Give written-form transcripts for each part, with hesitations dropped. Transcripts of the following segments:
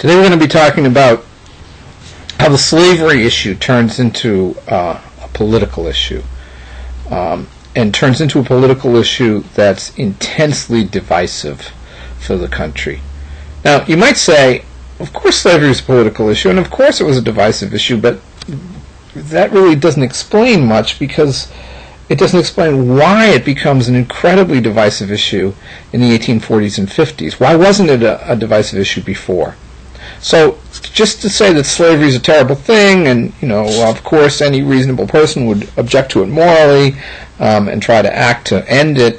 Today we're going to be talking about how the slavery issue turns into a political issue, and turns into a political issue that's intensely divisive for the country. Now, you might say, of course slavery is a political issue, and of course it was a divisive issue, but that really doesn't explain much, because it doesn't explain why it becomes an incredibly divisive issue in the 1840s and 50s. Why wasn't it a divisive issue before? So, just to say that slavery is a terrible thing, and of course any reasonable person would object to it morally and try to act to end it,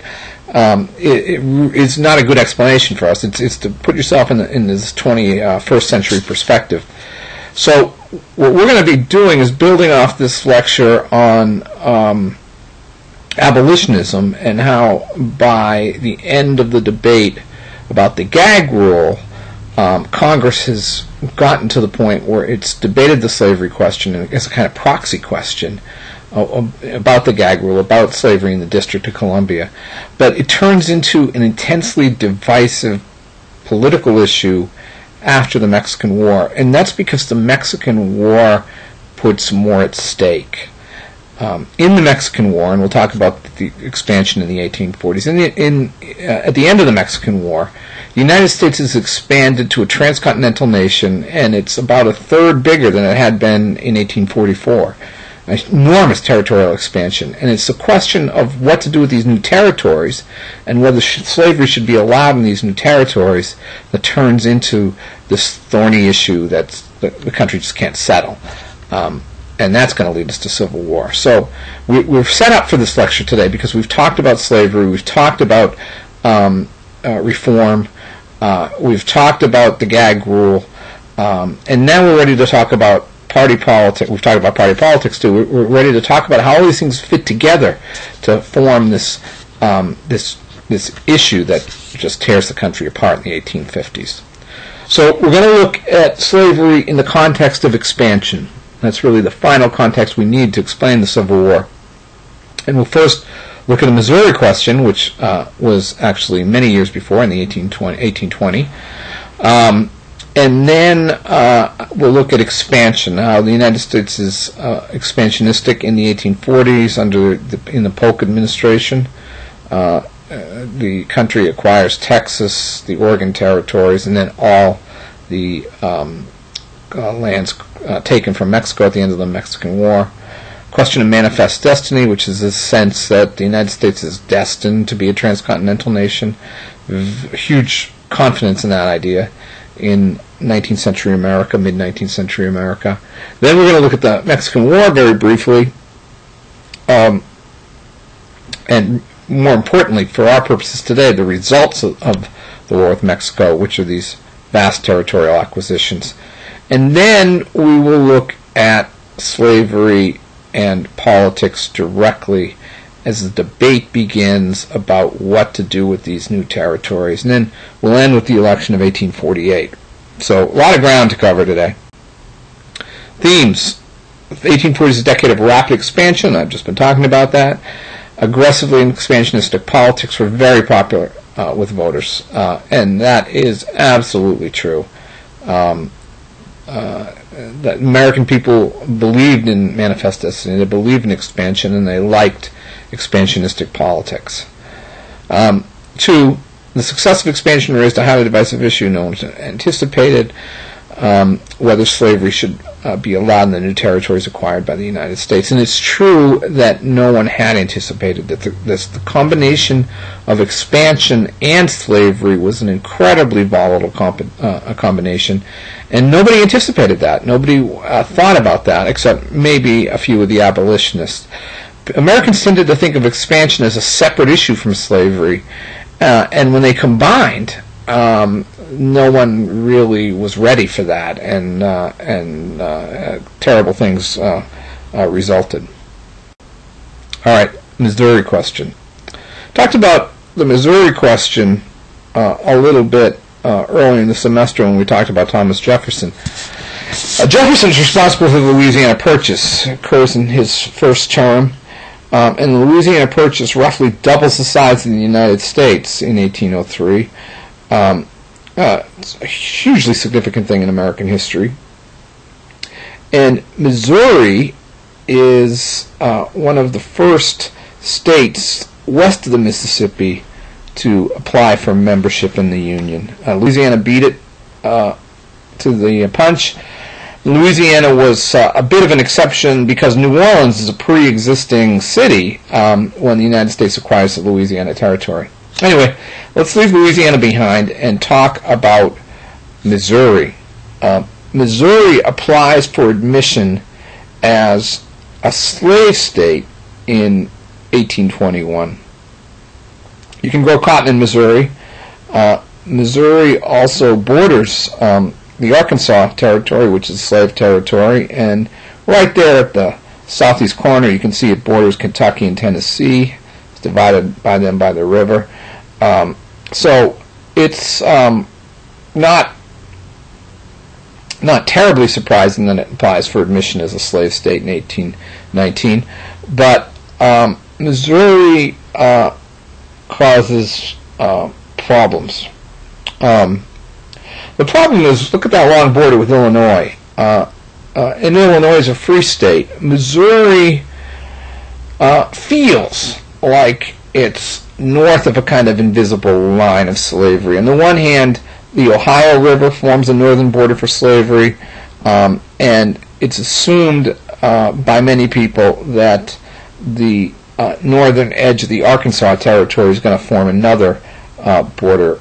it's not a good explanation for us. It's to put yourself in this 21st century perspective. So, what we're going to be doing is building off this lecture on abolitionism, and how by the end of the debate about the gag rule, Congress has gotten to the point where it's debated the slavery question, and it's a kind of proxy question about the gag rule, about slavery in the District of Columbia. But it turns into an intensely divisive political issue after the Mexican War, and that's because the Mexican War puts more at stake. In the Mexican War, and we'll talk about the expansion in the 1840s, at the end of the Mexican War, the United States has expanded to a transcontinental nation, and it's about a third bigger than it had been in 1844. An enormous territorial expansion, and it's a question of what to do with these new territories, and whether slavery should be allowed in these new territories, that turns into this thorny issue that the country just can't settle. And that's going to lead us to civil war. So we're set up for this lecture today because we've talked about slavery, we've talked about reform, we've talked about the gag rule, and now we're ready to talk about party politics. We've talked about party politics too. We're ready to talk about how all these things fit together to form this issue that just tears the country apart in the 1850s. So we're going to look at slavery in the context of expansion. That's really the final context we need to explain the Civil War. And we'll first look at the Missouri question, which was actually many years before, in the 1820. And then we'll look at expansion, how the United States is expansionistic in the 1840s in the Polk administration. The country acquires Texas, the Oregon territories, and then all the lands taken from Mexico at the end of the Mexican War. Question of manifest destiny, which is the sense that the United States is destined to be a transcontinental nation. Huge confidence in that idea in 19th century America, mid-19th century America. Then we're going to look at the Mexican War very briefly, and more importantly, for our purposes today, the results of the war with Mexico, which are these vast territorial acquisitions. And then we will look at slavery and politics directly as the debate begins about what to do with these new territories. And then we'll end with the election of 1848. So a lot of ground to cover today. Themes. The 1840s is a decade of rapid expansion. I've just been talking about that. Aggressively expansionistic politics were very popular with voters. And that is absolutely true. That American people believed in manifest destiny, they believed in expansion, and they liked expansionistic politics. 2, the successive expansion raised a highly divisive issue. No one anticipated whether slavery should be allowed in the new territories acquired by the United States. And it's true that no one had anticipated that the combination of expansion and slavery was an incredibly volatile combination, and nobody anticipated that. Nobody thought about that, except maybe a few of the abolitionists. Americans tended to think of expansion as a separate issue from slavery, and when they combined, no one really was ready for that, and terrible things resulted. All right, Missouri question. Talked about the Missouri question a little bit earlier in the semester when we talked about Thomas Jefferson. Jefferson's responsible for the Louisiana Purchase. It occurs in his first term. And the Louisiana Purchase roughly doubles the size of the United States in 1803. It's a hugely significant thing in American history. And Missouri is one of the first states west of the Mississippi to apply for membership in the Union. Louisiana beat it to the punch. Louisiana was a bit of an exception because New Orleans is a pre-existing city when the United States acquires the Louisiana Territory. Anyway, let's leave Louisiana behind and talk about Missouri. Missouri applies for admission as a slave state in 1821. You can grow cotton in Missouri. Missouri also borders the Arkansas Territory, which is slave territory, and right there at the southeast corner you can see it borders Kentucky and Tennessee. It's divided by them by the river. So it's not terribly surprising that it applies for admission as a slave state in 1819, but Missouri causes problems. The problem is, look at that long border with Illinois. And Illinois is a free state. Missouri feels like it's north of a kind of invisible line of slavery. On the one hand, the Ohio River forms a northern border for slavery, and it's assumed by many people that the northern edge of the Arkansas Territory is going to form another border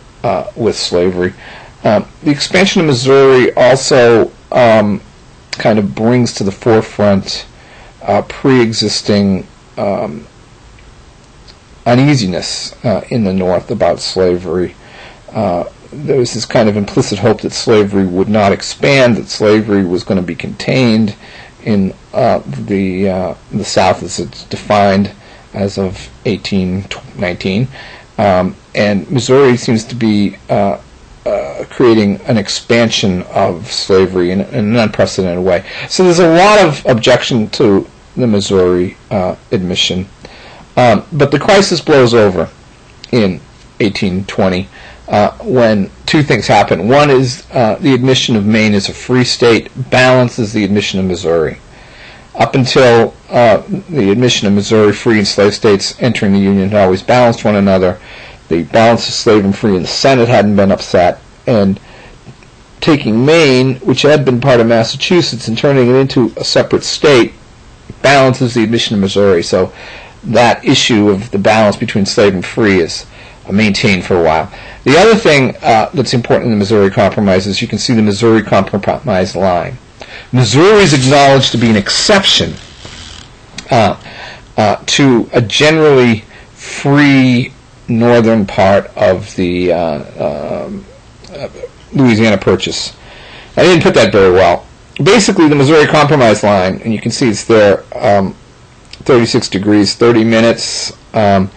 with slavery. The expansion of Missouri also kind of brings to the forefront pre-existing uneasiness in the North about slavery. There was this kind of implicit hope that slavery would not expand, that slavery was going to be contained in the South as it's defined as of 1819. And Missouri seems to be creating an expansion of slavery in an unprecedented way. So there's a lot of objection to the Missouri admission. But the crisis blows over in 1820 when two things happen. One is the admission of Maine as a free state balances the admission of Missouri. Up until the admission of Missouri, free and slave states entering the Union had always balanced one another. The balance of slave and free in the Senate hadn't been upset, and taking Maine, which had been part of Massachusetts, and turning it into a separate state balances the admission of Missouri. So that issue of the balance between slave and free is maintained for a while. The other thing that's important in the Missouri Compromise is you can see the Missouri Compromise line. Missouri is acknowledged to be an exception to a generally free northern part of the Louisiana Purchase. I didn't put that very well. Basically, the Missouri Compromise line, and you can see it's there, 36 degrees, 30 minutes north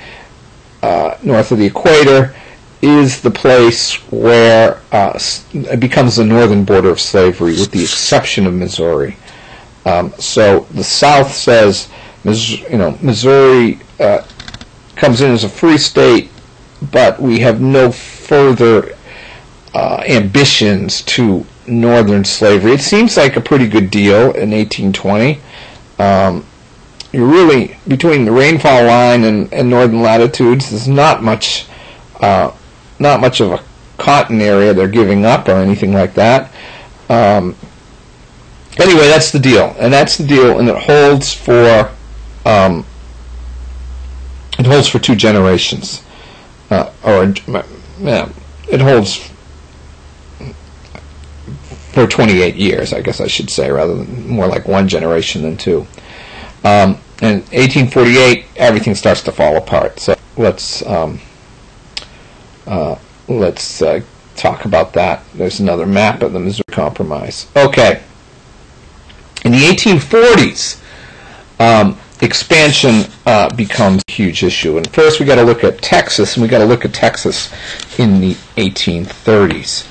of the equator, is the place where it becomes the northern border of slavery, with the exception of Missouri. So the South says, Missouri comes in as a free state, but we have no further ambitions to northern slavery. It seems like a pretty good deal in 1820. You're really, between the rainfall line and northern latitudes, there's not much of a cotton area they're giving up or anything like that. Anyway, that's the deal, and it holds for 2 generations, it holds for 28 years, I guess I should say, rather than more like 1 generation than 2. In 1848, everything starts to fall apart. So let's talk about that. There's another map of the Missouri Compromise. Okay. In the 1840s, expansion becomes a huge issue. And first we got to look at Texas, and we got to look at Texas in the 1830s.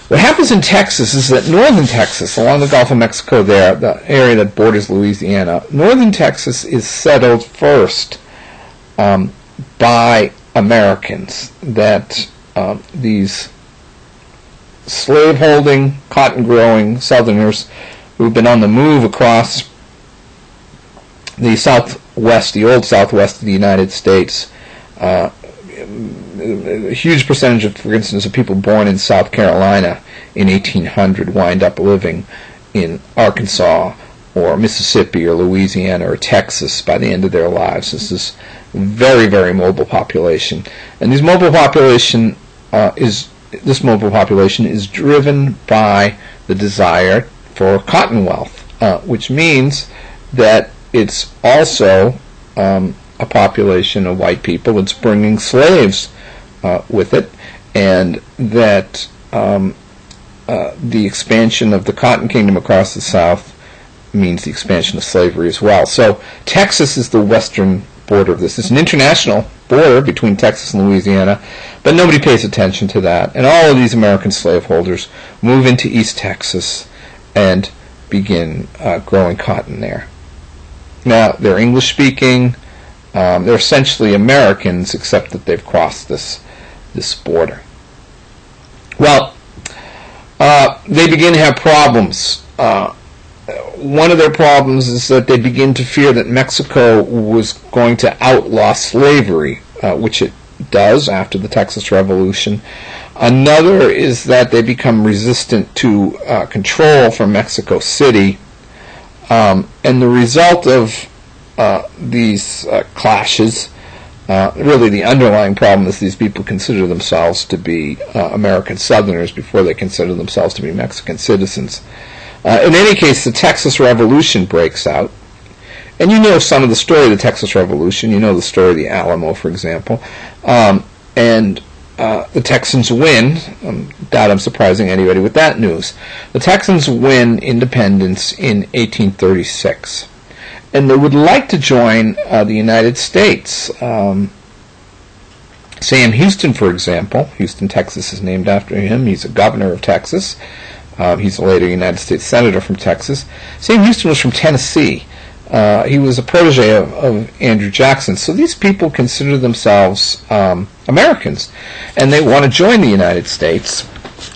What happens in Texas is that northern Texas, along the Gulf of Mexico there, the area that borders Louisiana, northern Texas is settled first by Americans. That these slaveholding, cotton-growing Southerners who've been on the move across the Southwest, the old Southwest of the United States. A huge percentage of, for instance, of people born in South Carolina in 1800 wind up living in Arkansas or Mississippi or Louisiana or Texas by the end of their lives. This is a very, very mobile population. And this mobile population is driven by the desire for cotton wealth, which means that it's also a population of white people that's bringing slaves with it, and that the expansion of the cotton kingdom across the South means the expansion of slavery as well. So Texas is the western border of this. It's an international border between Texas and Louisiana, but nobody pays attention to that. And all of these American slaveholders move into East Texas and begin growing cotton there. Now, they're English-speaking. They're essentially Americans, except that they've crossed this border. Well, they begin to have problems. One of their problems is that they begin to fear that Mexico was going to outlaw slavery, which it does after the Texas Revolution. Another is that they become resistant to control from Mexico City. And the result of these clashes, really the underlying problem is these people consider themselves to be American Southerners before they consider themselves to be Mexican citizens. In any case, the Texas Revolution breaks out. And you know some of the story of the Texas Revolution. You know the story of the Alamo, for example. And the Texans win. Doubt I'm surprising anybody with that news. The Texans win independence in 1836. And they would like to join the United States. Sam Houston, for example. Houston, Texas is named after him. He's a governor of Texas. He's a later United States Senator from Texas. Sam Houston was from Tennessee. He was a protege of Andrew Jackson. So these people consider themselves Americans, and they want to join the United States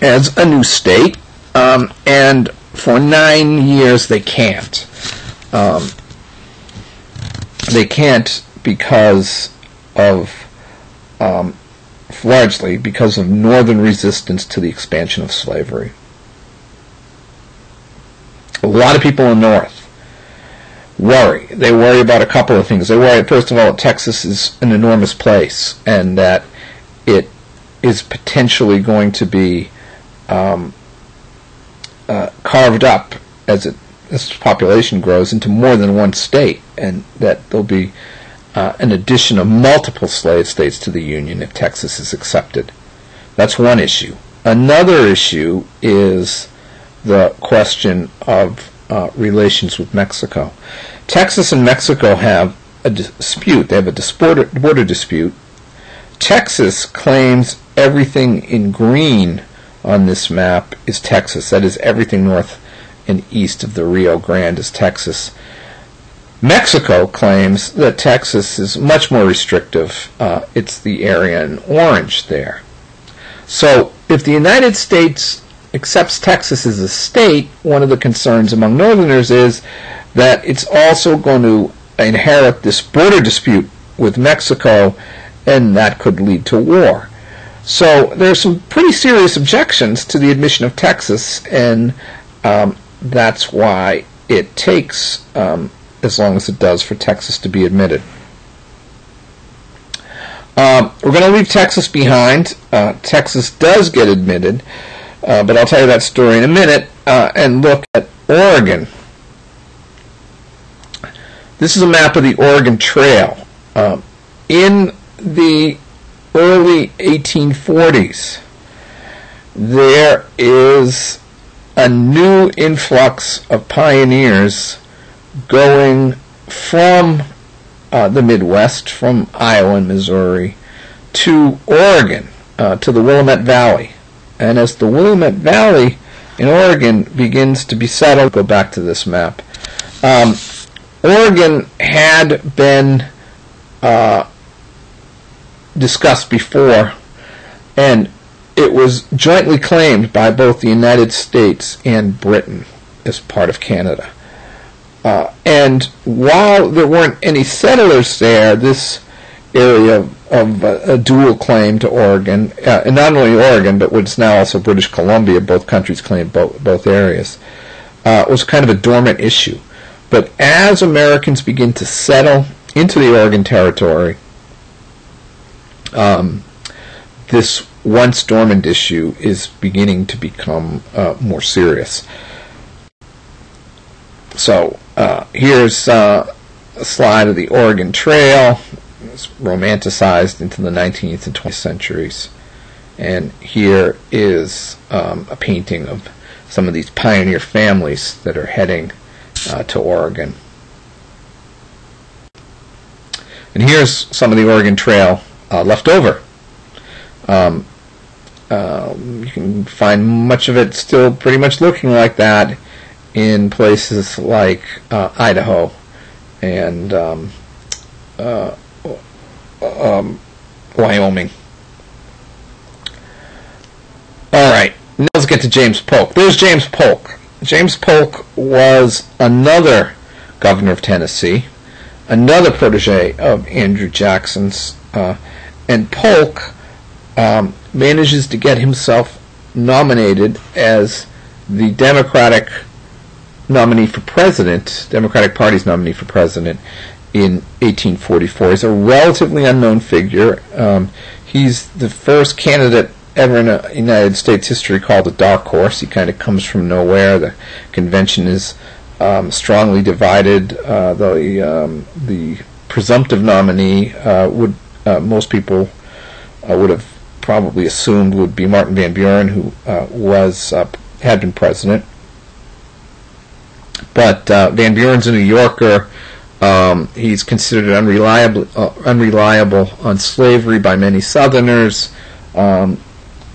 as a new state, and for 9 years they can't. They can't because of, largely because of northern resistance to the expansion of slavery. A lot of people in the North worry. They worry about a couple of things. They worry, first of all, that Texas is an enormous place and that it is potentially going to be carved up as its population grows into more than one state, and that there'll be an addition of multiple slave states to the Union if Texas is accepted. That's one issue. Another issue is the question of relations with Mexico. Texas and Mexico have a dispute. They have a border dispute. Texas claims everything in green on this map is Texas. That is, everything north and east of the Rio Grande is Texas. Mexico claims that Texas is much more restrictive. It's the area in orange there. So if the United States accepts Texas as a state, one of the concerns among Northerners is that it's also going to inherit this border dispute with Mexico, and that could lead to war. So there are some pretty serious objections to the admission of Texas, and that's why it takes as long as it does for Texas to be admitted. We're going to leave Texas behind. Texas does get admitted, but I'll tell you that story in a minute, and look at Oregon. This is a map of the Oregon Trail. In the early 1840s, there is a new influx of pioneers going from the Midwest, from Iowa and Missouri, to Oregon, to the Willamette Valley. And as the Willamette Valley in Oregon begins to be settled, go back to this map, Oregon had been discussed before, and it was jointly claimed by both the United States and Britain as part of Canada. And while there weren't any settlers there, this area of a dual claim to Oregon, and not only Oregon, but what's now also British Columbia, both countries claim both areas, was kind of a dormant issue. But as Americans begin to settle into the Oregon Territory, this once dormant issue is beginning to become more serious. So here's a slide of the Oregon Trail. It's romanticized into the 19th and 20th centuries. And here is a painting of some of these pioneer families that are heading to Oregon. And here's some of the Oregon Trail left over. You can find much of it still pretty much looking like that in places like Idaho and Wyoming. All right, now let's get to James Polk. There's James Polk. James Polk was another governor of Tennessee, another protege of Andrew Jackson's, and Polk manages to get himself nominated as the Democratic nominee for president, Democratic Party's nominee for president in 1844. He's a relatively unknown figure. He's the first candidate ever in United States history called a dark horse. He kind of comes from nowhere. The convention is strongly divided. The presumptive nominee would most people would have probably assumed would be Martin Van Buren, who had been president. But Van Buren's a New Yorker. He's considered unreliable on slavery by many Southerners. And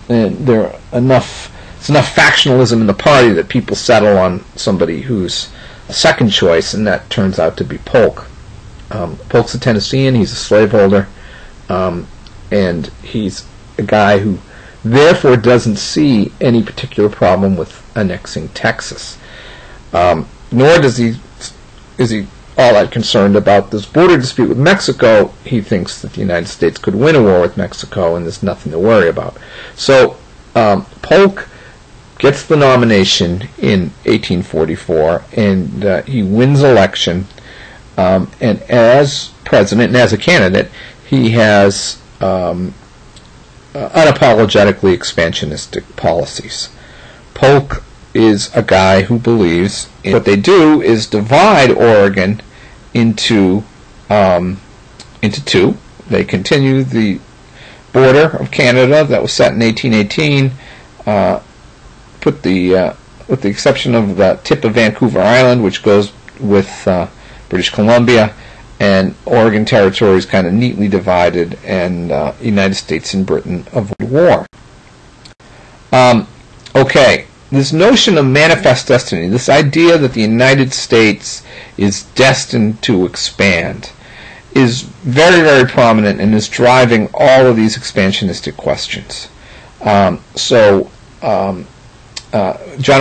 there's enough factionalism in the party that people settle on somebody who's a second choice, and that turns out to be Polk. Polk's a Tennessean. He's a slaveholder, and he's a guy who therefore doesn't see any particular problem with annexing Texas. Nor is he all that concerned about this border dispute with Mexico. He thinks that the United States could win a war with Mexico, and there's nothing to worry about. So Polk gets the nomination in 1844, and he wins election. And as president and as a candidate, he has unapologetically expansionistic policies. Polk is a guy who believes what they do is divide Oregon into two. They continue the border of Canada that was set in 1818, with the exception of the tip of Vancouver Island, which goes with British Columbia, and Oregon Territory is kind of neatly divided, and United States and Britain avoid war. Okay. This notion of manifest destiny, this idea that the United States is destined to expand, is very, very prominent and is driving all of these expansionistic questions. John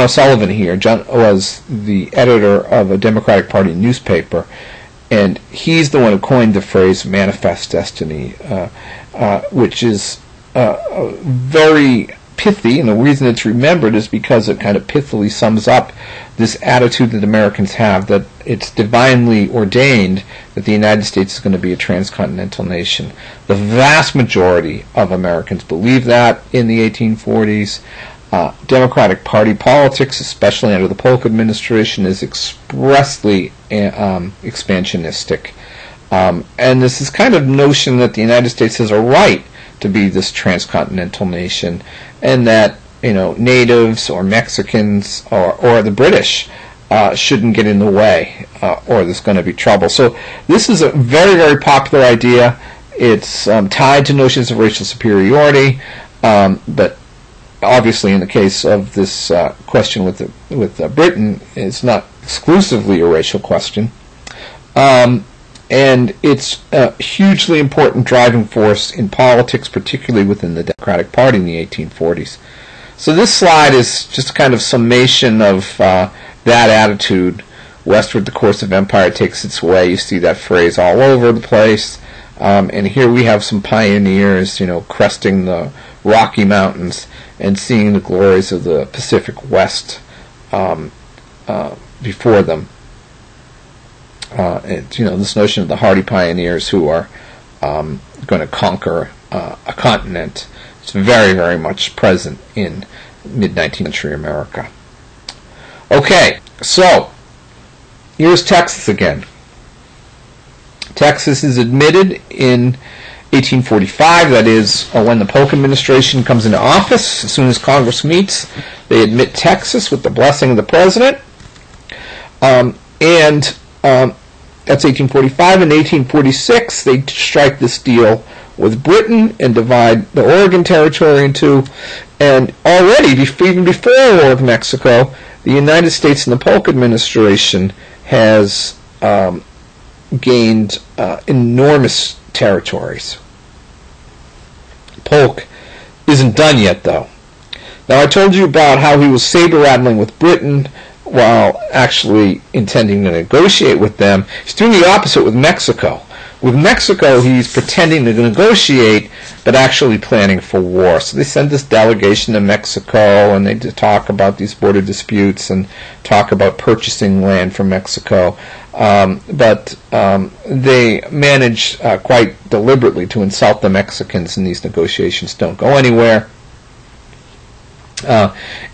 O'Sullivan here, John was the editor of a Democratic Party newspaper, and he's the one who coined the phrase manifest destiny, which is very pithy, and the reason it's remembered is because it kind of pithily sums up this attitude that Americans have that it's divinely ordained that the United States is going to be a transcontinental nation. The vast majority of Americans believe that in the 1840s. Democratic Party politics, especially under the Polk administration, is expressly expansionistic. And this is kind of notion that the United States has a right to be this transcontinental nation, and that natives or Mexicans or the British shouldn't get in the way, or there's going to be trouble. So this is a very, very popular idea. It's tied to notions of racial superiority, but obviously in the case of this question with Britain, it's not exclusively a racial question. and it's a hugely important driving force in politics, particularly within the Democratic Party in the 1840s. So this slide is just kind of summation of that attitude. Westward the course of empire takes its way. You see that phrase all over the place. And here we have some pioneers, cresting the Rocky Mountains and seeing the glories of the Pacific West before them. This notion of the hardy pioneers who are going to conquer a continent. It's very, very much present in mid-19th century America. Okay, so here's Texas again. Texas is admitted in 1845, that is when the Polk administration comes into office. As soon as Congress meets, they admit Texas with the blessing of the president. That's 1845. In 1846, they strike this deal with Britain and divide the Oregon Territory in two. And already, even before the war with Mexico, the United States and the Polk administration has gained enormous territories. Polk isn't done yet, though. Now, I told you about how he was saber-rattling with Britain while actually intending to negotiate with them. He's doing the opposite with Mexico. With Mexico, he's pretending to negotiate, but actually planning for war. So they send this delegation to Mexico, and they talk about these border disputes and talk about purchasing land from Mexico. But they manage quite deliberately to insult the Mexicans, and these negotiations don't go anywhere.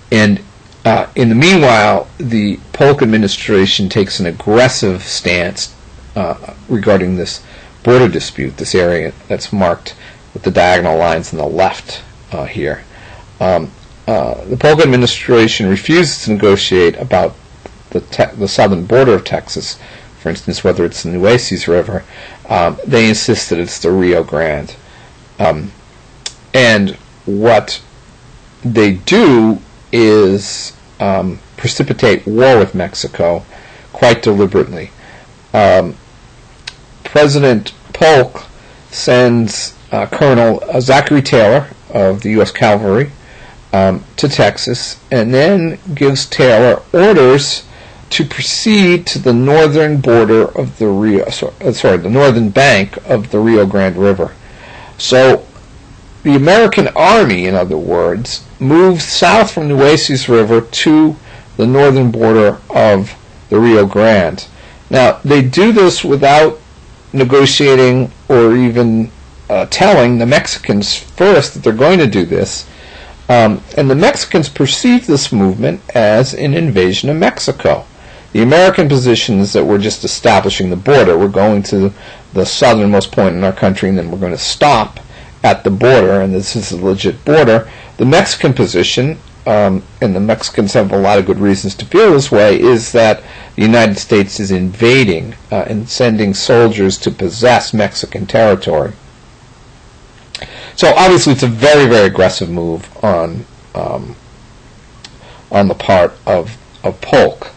In the meanwhile, the Polk administration takes an aggressive stance regarding this border dispute, this area that's marked with the diagonal lines on the left here. The Polk administration refuses to negotiate about the southern border of Texas, for instance, whether it's the Nueces River. They insist that it's the Rio Grande. And what they do is precipitate war with Mexico quite deliberately. President Polk sends Colonel Zachary Taylor of the U.S. Cavalry to Texas, and then gives Taylor orders to proceed to the northern border of the the northern bank of the Rio Grande River. So the American Army, in other words, moves south from Nueces River to the northern border of the Rio Grande. Now, they do this without negotiating or even telling the Mexicans first that they're going to do this. And the Mexicans perceive this movement as an invasion of Mexico. The American position is that we're just establishing the border. We're going to the southernmost point in our country, and then we're going to stop at the border, and this is a legit border. The Mexican position, and the Mexicans have a lot of good reasons to feel this way, is that the United States is invading and sending soldiers to possess Mexican territory. So obviously it's a very, very aggressive move on the part of Polk.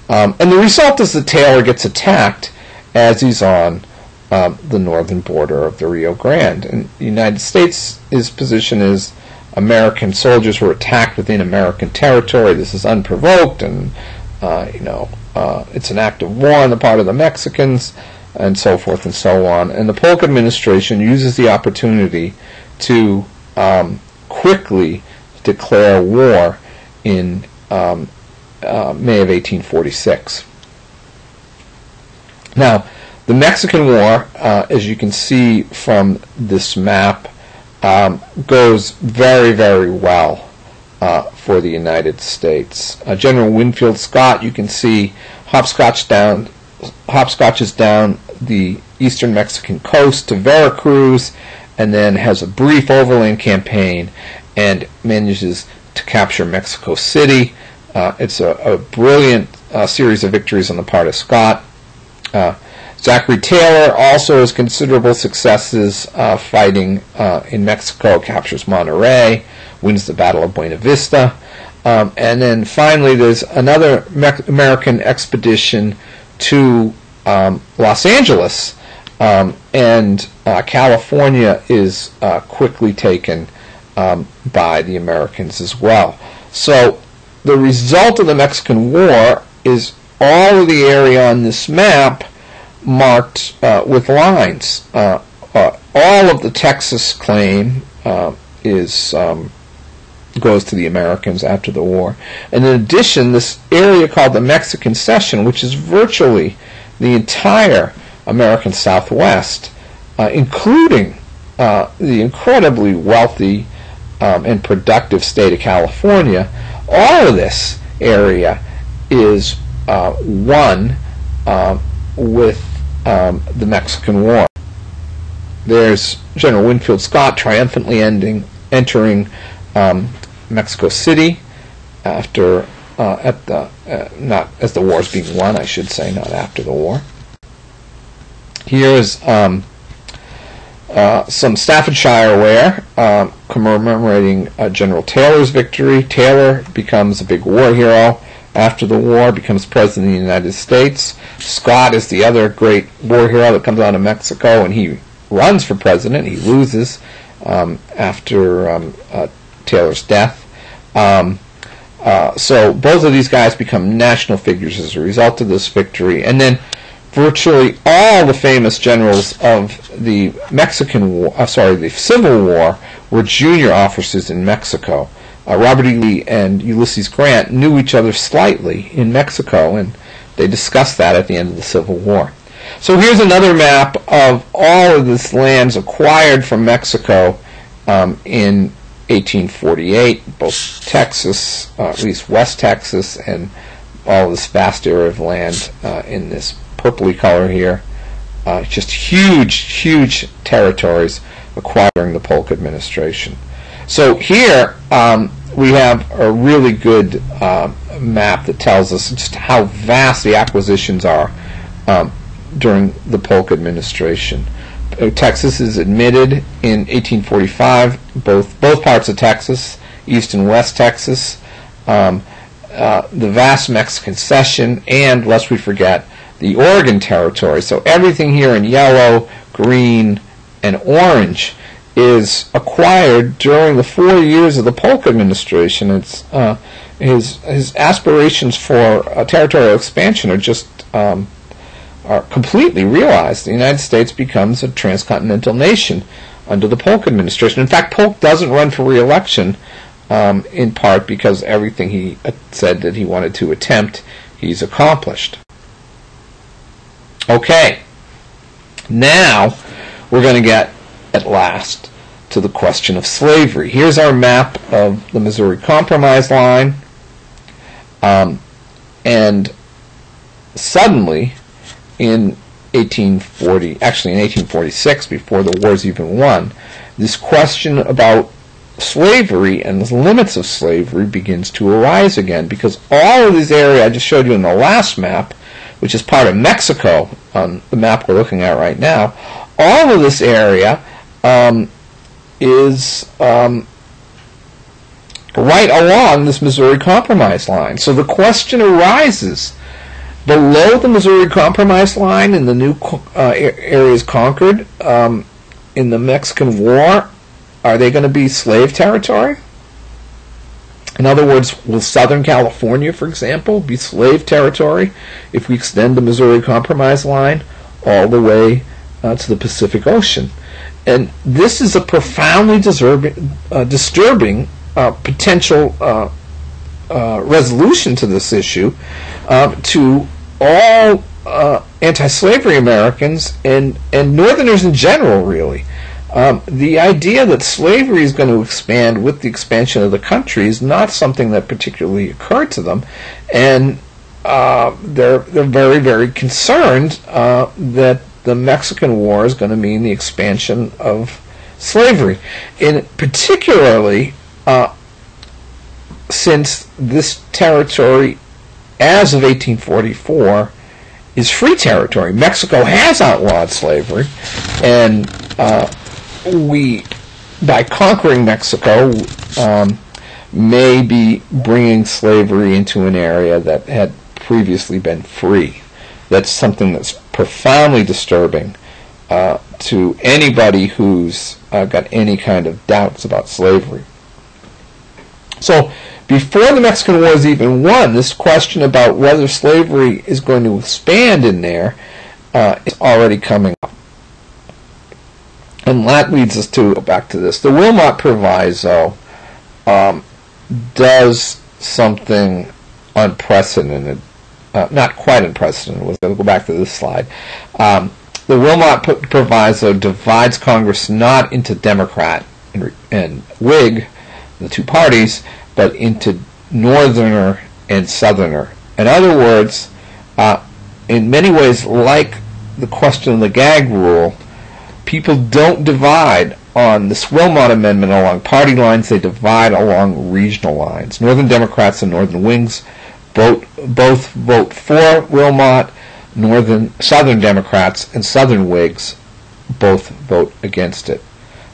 And the result is that Taylor gets attacked as he's on the northern border of the Rio Grande. And the United States' position is American soldiers were attacked within American territory. This is unprovoked, and it's an act of war on the part of the Mexicans, and so forth and so on. And the Polk administration uses the opportunity to quickly declare war in May of 1846. Now, the Mexican War, as you can see from this map, goes very, very well for the United States. General Winfield Scott, you can see, hopscotches down the eastern Mexican coast to Veracruz, and then has a brief overland campaign and manages to capture Mexico City. It's a brilliant series of victories on the part of Scott. Zachary Taylor also has considerable successes fighting in Mexico, captures Monterrey, wins the Battle of Buena Vista. And then finally there's another American expedition to Los Angeles and California is quickly taken by the Americans as well. So the result of the Mexican War is all of the area on this map marked with lines. All of the Texas claim goes to the Americans after the war. And in addition, this area called the Mexican Cession, which is virtually the entire American Southwest, including the incredibly wealthy and productive state of California, all of this area is won with the Mexican War. There's General Winfield Scott triumphantly entering Mexico City after not as the war's being won, I should say, not after the war. Here is some Staffordshire ware commemorating General Taylor's victory. Taylor becomes a big war hero after the war, becomes president of the United States. Scott is the other great war hero that comes out of Mexico, and he runs for president. He loses after Taylor's death. So both of these guys become national figures as a result of this victory. And then virtually all the famous generals of the the Civil War were junior officers in Mexico. Robert E. Lee and Ulysses Grant knew each other slightly in Mexico, and they discussed that at the end of the Civil War. So here's another map of all of this lands acquired from Mexico in 1848, both Texas, at least West Texas, and all this vast area of land in this purpley color here. Just huge territories acquired during the Polk administration. So here we have a really good map that tells us just how vast the acquisitions are during the Polk administration. Texas is admitted in 1845, both parts of Texas, East and West Texas, the vast Mexican Cession, and, lest we forget, the Oregon Territory. So everything here in yellow, green, and orange is acquired during the 4 years of the Polk administration. It's his aspirations for territorial expansion are completely realized. The United States becomes a transcontinental nation under the Polk administration. In fact, Polk doesn't run for re-election in part because everything he said that he wanted to attempt, he's accomplished. Okay, now we're going to get at last to the question of slavery. Here's our map of the Missouri Compromise line, and suddenly in 1846, before the war's even won, this question about slavery and the limits of slavery begins to arise again, because all of this area I just showed you in the last map, which is part of Mexico on the map we're looking at right now, all of this area is right along this Missouri Compromise line. So the question arises, below the Missouri Compromise line in the new areas conquered in the Mexican War, are they going to be slave territory? In other words, will Southern California, for example, be slave territory if we extend the Missouri Compromise line all the way to the Pacific Ocean? And this is a profoundly disturbing potential resolution to this issue to all anti-slavery Americans and Northerners in general, really. The idea that slavery is going to expand with the expansion of the country is not something that particularly occurred to them, and they're very, very concerned that the Mexican War is going to mean the expansion of slavery, and particularly since this territory, as of 1844, is free territory. Mexico has outlawed slavery, and we, by conquering Mexico, may be bringing slavery into an area that had previously been free. That's something that's profoundly disturbing to anybody who's got any kind of doubts about slavery. So before the Mexican War is even won, this question about whether slavery is going to expand in there is already coming up. And that leads us to go back to this. The Wilmot Proviso does something unprecedented, not quite unprecedented. We're going to go back to this slide. The Wilmot Proviso divides Congress not into Democrat and Whig, the two parties, but into Northerner and Southerner. In other words, in many ways, like the question of the gag rule, people don't divide on this Wilmot Amendment along party lines, they divide along regional lines. Northern Democrats and Northern Whigs both vote for Wilmot. Southern Democrats and Southern Whigs both vote against it.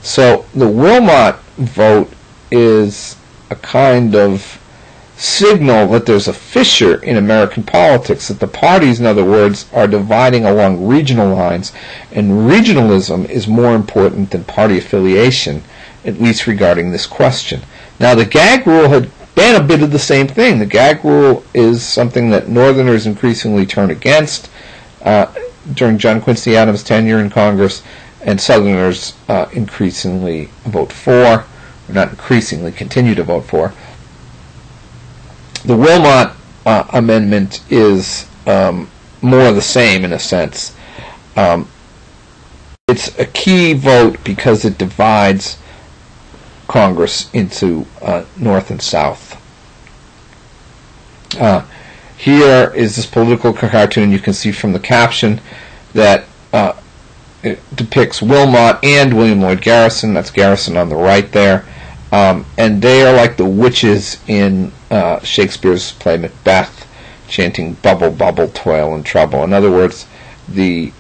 So the Wilmot vote is a kind of signal that there's a fissure in American politics, that the parties, in other words, are dividing along regional lines, and regionalism is more important than party affiliation, at least regarding this question. Now, the gag rule had been a bit of the same thing. The gag rule is something that Northerners increasingly turn against during John Quincy Adams' tenure in Congress, and Southerners increasingly vote for, or not increasingly, continue to vote for. The Wilmot Amendment is more the same in a sense. It's a key vote because it divides Congress into North and South. Here is this political cartoon. You can see from the caption that it depicts Wilmot and William Lloyd Garrison. That's Garrison on the right there. And they are like the witches in Shakespeare's play Macbeth, chanting "Bubble, bubble, toil and trouble." In other words, the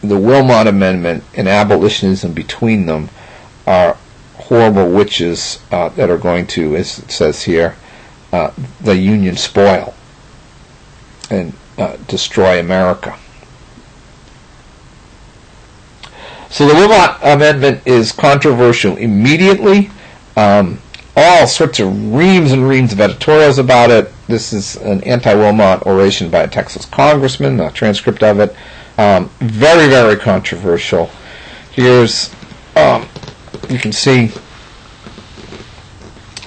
Wilmot Amendment and abolitionism between them are horrible witches that are going to, as it says here, the Union spoil and destroy America. So the Wilmot Amendment is controversial immediately. All sorts of reams and reams of editorials about it. This is an anti-Wilmot oration by a Texas congressman, a transcript of it. Very, very controversial. Here's, you can see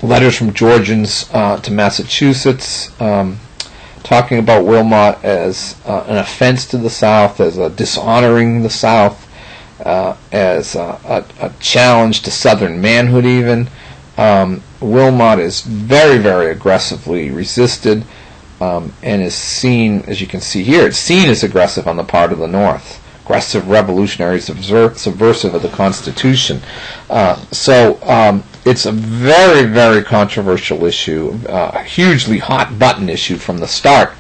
letters from Georgians to Massachusetts talking about Wilmot as an offense to the South, as a dishonoring the South, as a challenge to Southern manhood even. Wilmot is very, very aggressively resisted and is seen, as you can see here, it's seen as aggressive on the part of the North. Aggressive, revolutionary, subversive of the Constitution. So it's a very, very controversial issue, a hugely hot button issue from the start.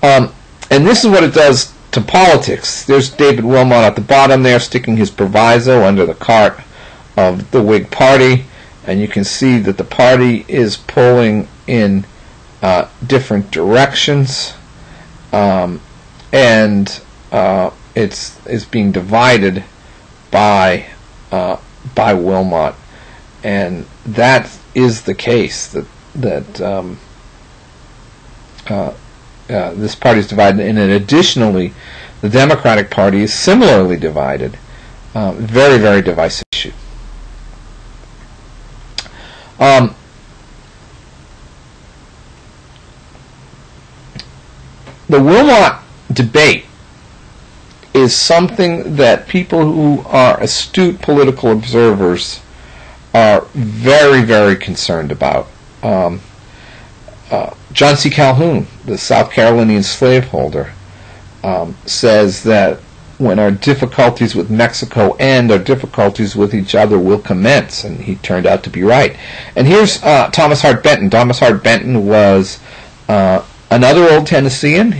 And this is what it does to politics. There's David Wilmot at the bottom there, sticking his proviso under the cart of the Whig Party, and you can see that the party is pulling in different directions, and it's being divided by Wilmot, and that is the case that this party is divided, and then additionally, the Democratic Party is similarly divided. Very, very divisive issue. The Wilmot debate is something that people who are astute political observers are very, very concerned about. John C. Calhoun, the South Carolinian slaveholder, says that when our difficulties with Mexico end, our difficulties with each other will commence, and he turned out to be right. And here's Thomas Hart Benton. Thomas Hart Benton was another old Tennessean.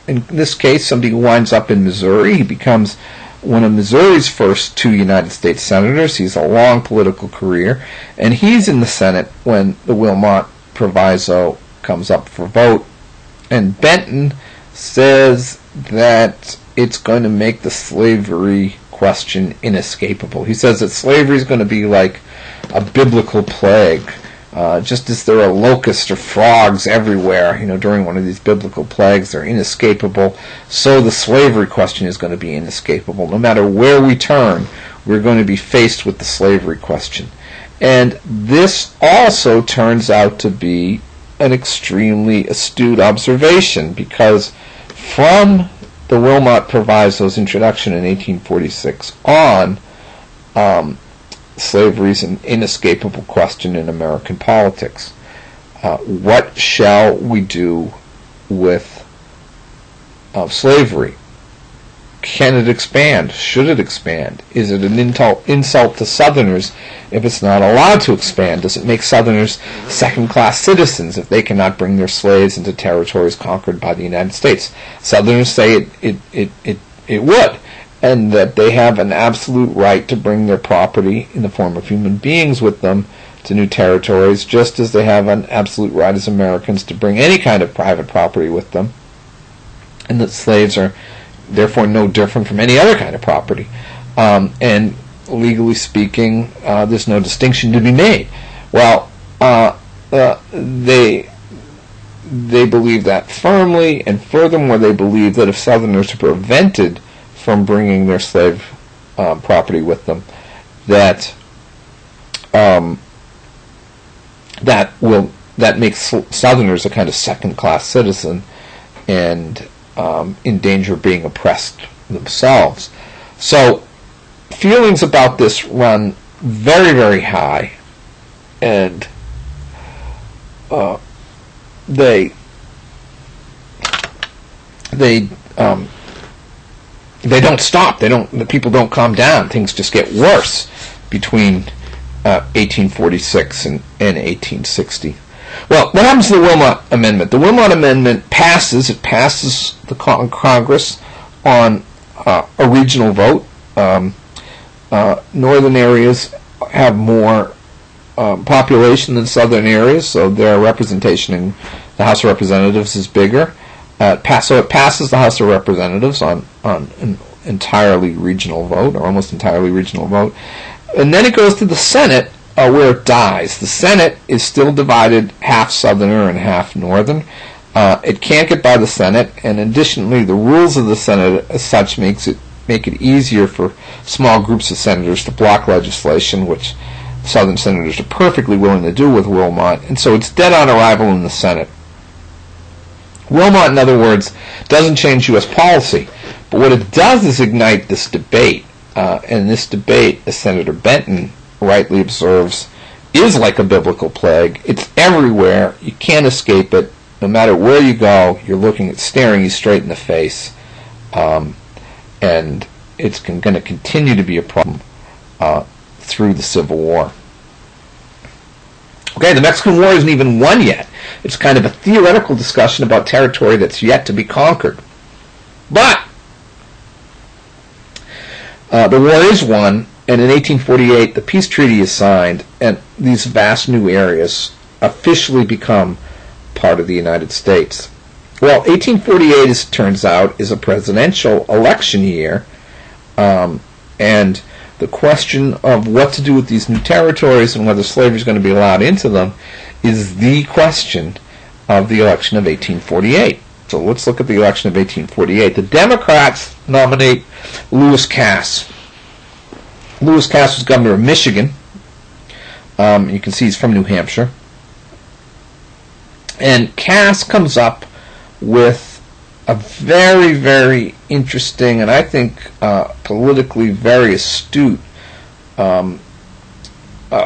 In this case, somebody who winds up in Missouri. He becomes one of Missouri's first two United States senators. He's a long political career, and he's in the Senate when the Wilmot Proviso comes up for vote And Benton says that it's going to make the slavery question inescapable. He says that slavery is going to be like a biblical plague, just as there are locusts or frogs everywhere, during one of these biblical plagues, they're inescapable. So the slavery question is going to be inescapable. No matter where we turn, we're going to be faced with the slavery question. And this also turns out to be an extremely astute observation, because from the Wilmot Proviso's introduction in 1846 on, slavery is an inescapable question in American politics. What shall we do with slavery? Can it expand? Should it expand? Is it an insult to Southerners if it's not allowed to expand? Does it make Southerners second-class citizens if they cannot bring their slaves into territories conquered by the United States? Southerners say it would, and that they have an absolute right to bring their property in the form of human beings with them to new territories, just as they have an absolute right as Americans to bring any kind of private property with them, and that slaves are therefore no different from any other kind of property. And legally speaking, there's no distinction to be made. Well, they believe that firmly, and furthermore, they believe that if Southerners are prevented from bringing their slave property with them, that makes Southerners a kind of second-class citizen and in danger of being oppressed themselves. So feelings about this run very, very high, and they don't stop. The people don't calm down. Things just get worse between 1846 and 1860. Well, what happens to the Wilmot Amendment? The Wilmot Amendment passes. It passes the Congress on a regional vote. Northern areas have more population than southern areas, so their representation in the House of Representatives is bigger. So it passes the House of Representatives on an entirely regional vote, or almost entirely regional vote. And then it goes to the Senate, where it dies. The Senate is still divided half Southerner and half Northern. It can't get by the Senate, and additionally, the rules of the Senate as such make it easier for small groups of senators to block legislation, which Southern senators are perfectly willing to do with Wilmot, and so it's dead on arrival in the Senate. Wilmot, in other words, doesn't change U.S. policy, but what it does is ignite this debate, and this debate, as Senator Benton rightly observes, is like a biblical plague. It's everywhere. You can't escape it. No matter where you go, you're staring you straight in the face, and it's going to continue to be a problem through the Civil War. Okay, the Mexican War isn't even won yet. It's kind of a theoretical discussion about territory that's yet to be conquered. But the war is won, and in 1848 the peace treaty is signed, and these vast new areas officially become part of the United States. Well, 1848, as it turns out, is a presidential election year, and the question of what to do with these new territories and whether slavery is going to be allowed into them is the question of the election of 1848. So let's look at the election of 1848. The Democrats nominate Lewis Cass. Lewis Cass was governor of Michigan. You can see he's from New Hampshire. And Cass comes up with a very, very interesting and I think politically very astute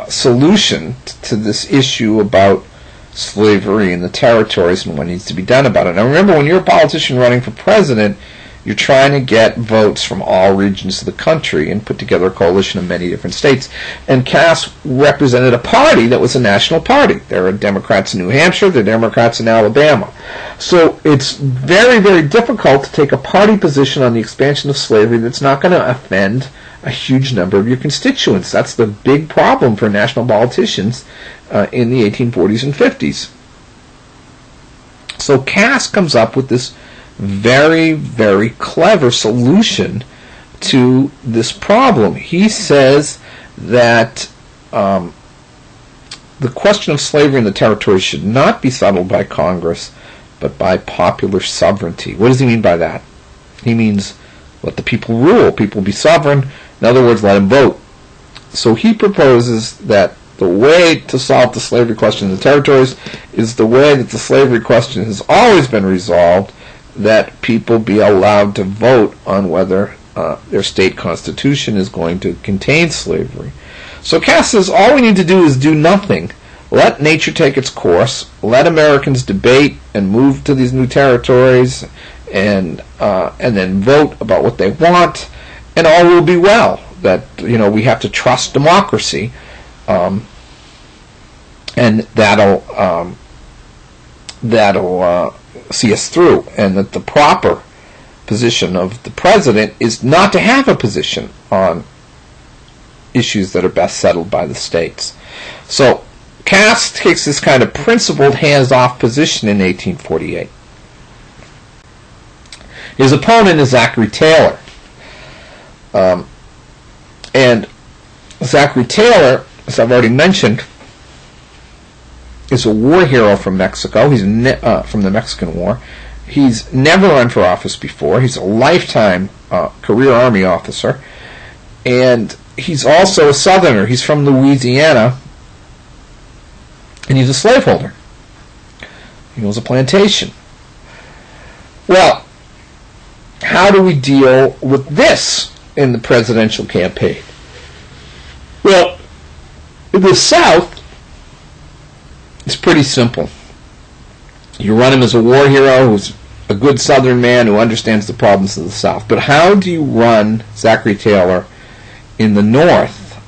solution to this issue about slavery in the territories and what needs to be done about it. Now remember, when you're a politician running for president, you're trying to get votes from all regions of the country and put together a coalition of many different states. And Cass represented a party that was a national party. There are Democrats in New Hampshire, there are Democrats in Alabama. So it's very, very difficult to take a party position on the expansion of slavery that's not going to offend a huge number of your constituents. That's the big problem for national politicians in the 1840s and 50s. So Cass comes up with this very, very clever solution to this problem. He says that the question of slavery in the territories should not be settled by Congress, but by popular sovereignty. What does he mean by that? He means let the people rule. People be sovereign. In other words, let them vote. So he proposes that the way to solve the slavery question in the territories is the way that the slavery question has always been resolved, that people be allowed to vote on whether their state constitution is going to contain slavery. So Cass says all we need to do is do nothing. Let nature take its course. Let Americans debate and move to these new territories, and then vote about what they want, and all will be well. That we have to trust democracy, and that'll see us through. And that the proper position of the president is not to have a position on issues that are best settled by the states. So Cass takes this kind of principled hands-off position in 1848. His opponent is Zachary Taylor. And Zachary Taylor, as I've already mentioned, is a war hero from Mexico. He's from the Mexican War. He's never run for office before. He's a lifetime career Army officer. And he's also a Southerner. He's from Louisiana. And he's a slaveholder. He owns a plantation. Well, how do we deal with this in the presidential campaign? Well, in the South, it's pretty simple. You run him as a war hero who's a good Southern man who understands the problems of the South. But how do you run Zachary Taylor in the North,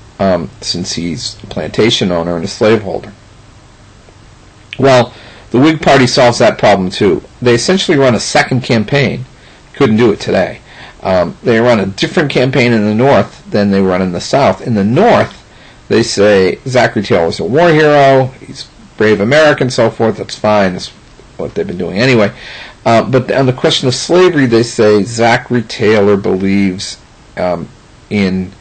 since he's a plantation owner and a slaveholder? Well, the Whig Party solves that problem too. They essentially run a second campaign. Couldn't do it today. They run a different campaign in the North than they run in the South. In the North, they say Zachary Taylor's a war hero, he's a brave American, so forth. That's fine. That's what they've been doing anyway. But on the question of slavery, they say Zachary Taylor believes in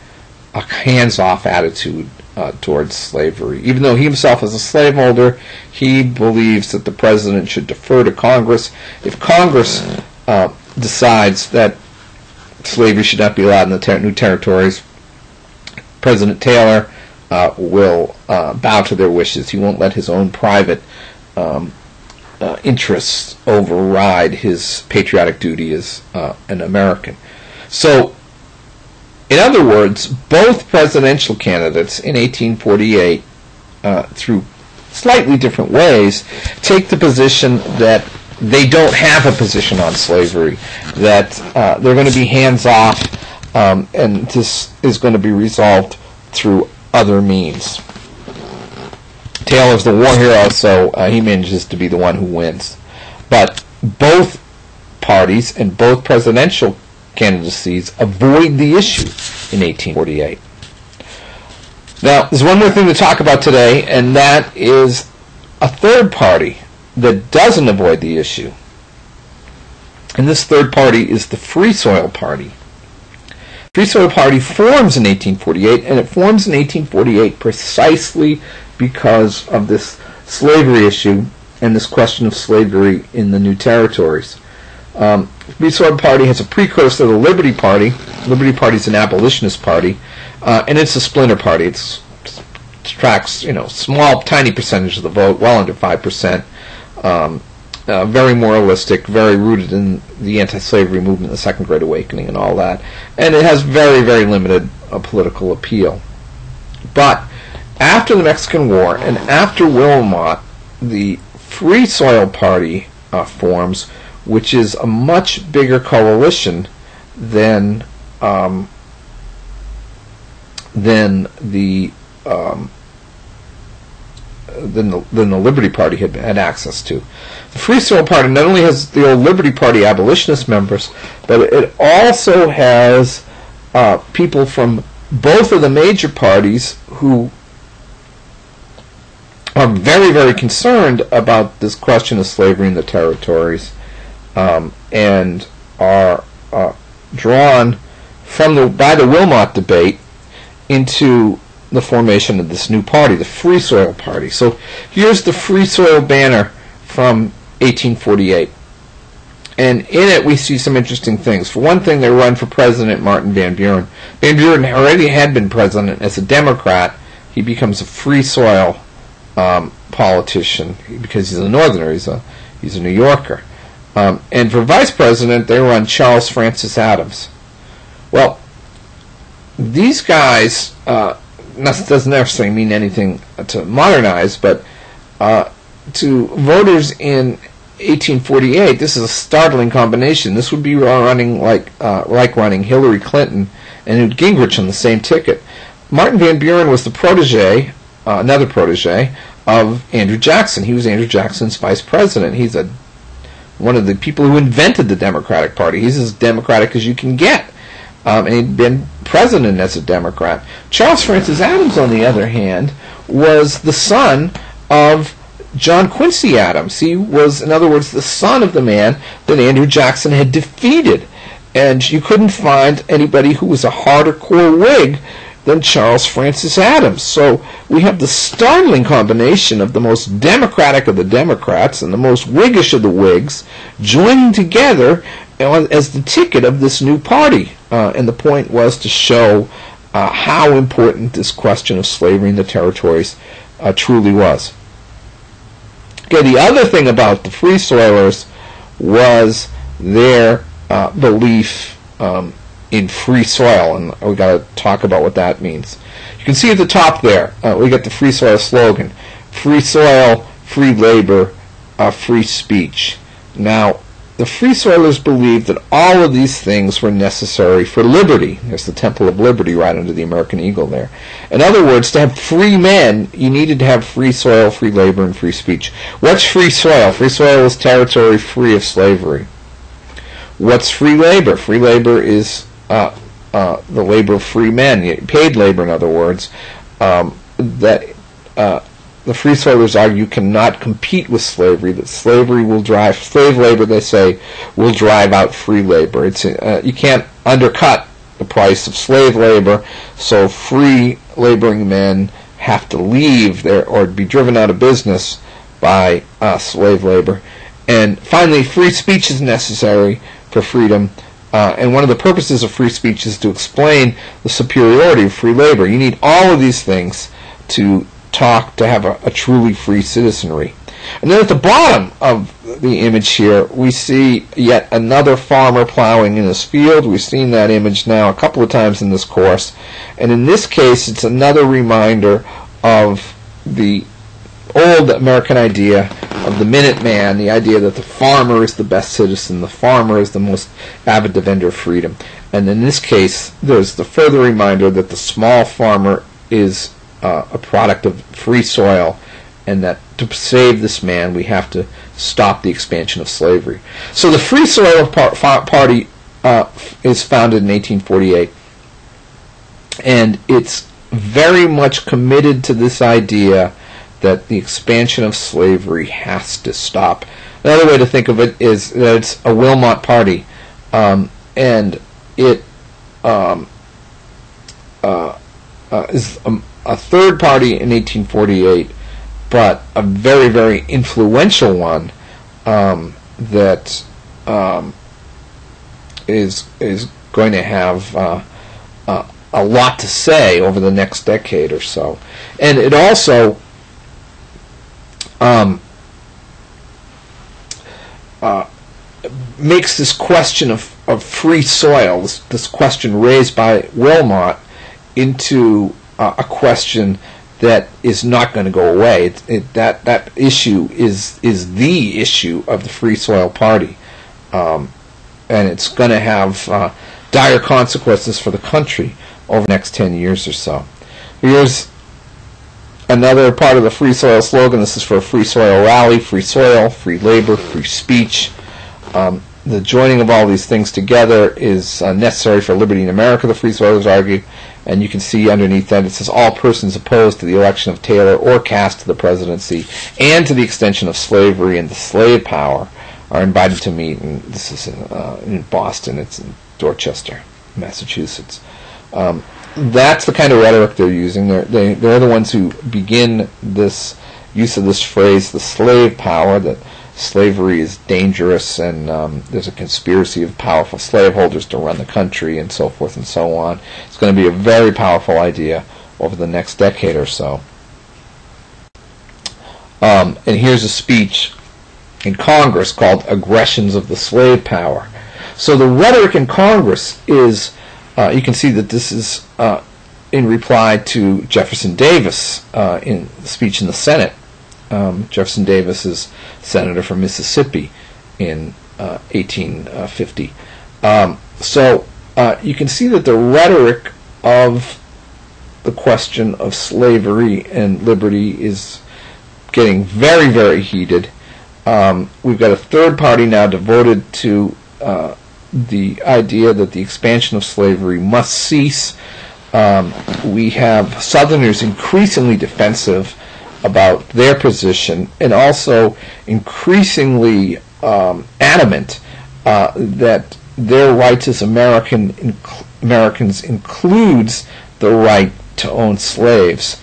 a hands-off attitude towards slavery. Even though he himself is a slaveholder, he believes that the president should defer to Congress. If Congress decides that slavery should not be allowed in the new territories, President Taylor will bow to their wishes. He won't let his own private interests override his patriotic duty as an American. So, in other words, both presidential candidates in 1848, through slightly different ways, take the position that they don't have a position on slavery, that they're going to be hands-off, and this is going to be resolved through other means. Taylor's the war hero, so he manages to be the one who wins. But both parties and both presidential candidacies avoid the issue in 1848. Now, there's one more thing to talk about today, and that is a third party that doesn't avoid the issue. And this third party is the Free Soil Party. Free Soil Party forms in 1848, and it forms in 1848 precisely because of this slavery issue and this question of slavery in the new territories. Free Soil Party has a precursor to the Liberty Party. The Liberty Party is an abolitionist party, and it's a splinter party. It attracts, small, tiny percentage of the vote, well under 5%. Very moralistic, very rooted in the anti-slavery movement, the Second Great Awakening, and all that. And it has very, very limited political appeal. But after the Mexican War and after Wilmot, the Free Soil Party forms, which is a much bigger coalition than the Liberty Party had access to. The Free Soil Party not only has the old Liberty Party abolitionist members, but it also has people from both of the major parties who are are very, very concerned about this question of slavery in the territories, and are drawn by the Wilmot debate into the formation of this new party, the Free Soil Party. So here's the Free Soil banner from 1848. And in it we see some interesting things. For one thing, they run for President Martin Van Buren. Van Buren already had been president as a Democrat. He becomes a Free Soil politician because he's a Northerner. He's a New Yorker. And for vice president, they run Charles Francis Adams. Well, these guys, doesn't necessarily mean anything to modernize, but to voters in 1848, this is a startling combination. This would be running like running Hillary Clinton and Newt Gingrich on the same ticket. Martin Van Buren was the protege, another protege, of Andrew Jackson. He was Andrew Jackson's vice president. He's one of the people who invented the Democratic Party. He's as democratic as you can get. And he'd been president as a Democrat. Charles Francis Adams, on the other hand, was the son of John Quincy Adams. He was, in other words, the son of the man that Andrew Jackson had defeated. And you couldn't find anybody who was a harder core Whig than Charles Francis Adams. So we have the startling combination of the most Democratic of the Democrats and the most Whiggish of the Whigs joining together as the ticket of this new party. And the point was to show how important this question of slavery in the territories truly was. Okay, the other thing about the Free Soilers was their belief in free soil, and we got to talk about what that means. You can see at the top there, we got the Free Soil slogan: free soil, free labor, free speech. Now, the Free Soilers believed that all of these things were necessary for liberty. There's the Temple of Liberty right under the American Eagle there. In other words, to have free men, you needed to have free soil, free labor, and free speech. What's free soil? Free soil is territory free of slavery. What's free labor? Free labor is the labor of free men, paid labor, in other words, the Free Soilers argue cannot compete with slavery, that slavery will drive, slave labor, they say, will drive out free labor. You can't undercut the price of slave labor, so free laboring men have to leave or be driven out of business by slave labor. And finally, free speech is necessary for freedom. And one of the purposes of free speech is to explain the superiority of free labor. You need all of these things to have a truly free citizenry. And then at the bottom of the image here, we see yet another farmer plowing in his field. We've seen that image now a couple of times in this course. And in this case, it's another reminder of the old American idea of the Minuteman, the idea that the farmer is the best citizen, the farmer is the most avid defender of freedom. And in this case, there's the further reminder that the small farmer is a product of free soil, and that to save this man, we have to stop the expansion of slavery. So the Free Soil Party is founded in 1848, and it's very much committed to this idea that the expansion of slavery has to stop. Another way to think of it is that it's a Wilmot party, and it is a third party in 1848, but a very, very influential one that is going to have a lot to say over the next decade or so. And it also makes this question of free soil, this question raised by Wilmot, into a question that is not going to go away. That issue is the issue of the Free Soil Party, and it's going to have dire consequences for the country over the next 10 years or so. Here's another part of the Free Soil slogan. This is for a free soil rally: free soil, free labor, free speech. The joining of all these things together is necessary for liberty in America, the Free Soilers argue, And you can see underneath that it says all persons opposed to the election of Taylor or cast to the presidency and to the extension of slavery and the slave power are invited to meet. And this is in Boston. It's in Dorchester, Massachusetts. That's the kind of rhetoric they're using. They're the ones who begin this use of this phrase, the slave power, that slavery is dangerous and there's a conspiracy of powerful slaveholders to run the country and so forth and so on. It's going to be a very powerful idea over the next decade or so. And here's a speech in Congress called Aggressions of the Slave Power. So the rhetoric in Congress is, you can see that this is in reply to Jefferson Davis in the speech in the Senate. Jefferson Davis is senator from Mississippi in 1850. So you can see that the rhetoric of the question of slavery and liberty is getting very, very heated. We've got a third party now devoted to the idea that the expansion of slavery must cease. We have Southerners increasingly defensive about their position and also increasingly adamant that their rights as Americans includes the right to own slaves.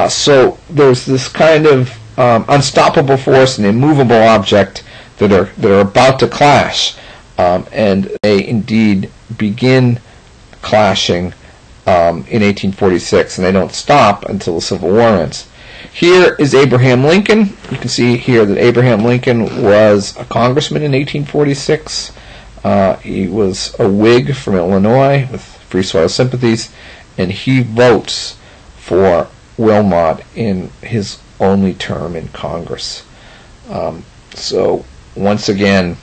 So there's this kind of unstoppable force and immovable object that are about to clash, and they indeed begin clashing in 1846, and they don't stop until the Civil War ends. Here is Abraham Lincoln. You can see here that Abraham Lincoln was a congressman in 1846. He was a Whig from Illinois with Free Soil sympathies, and he votes for Wilmot in his only term in Congress. So once again,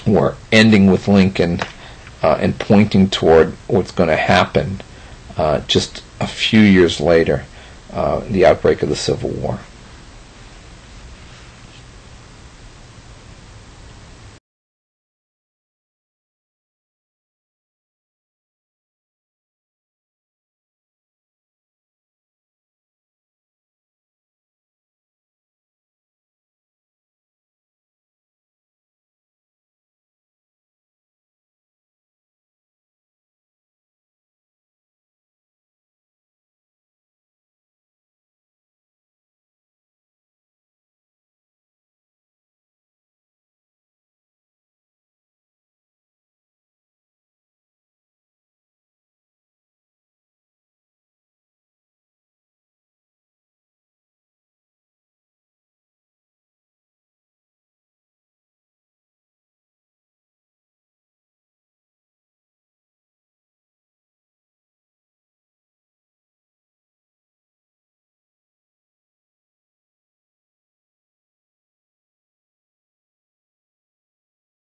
we're ending with Lincoln and pointing toward what's going to happen just a few years later, the outbreak of the Civil War.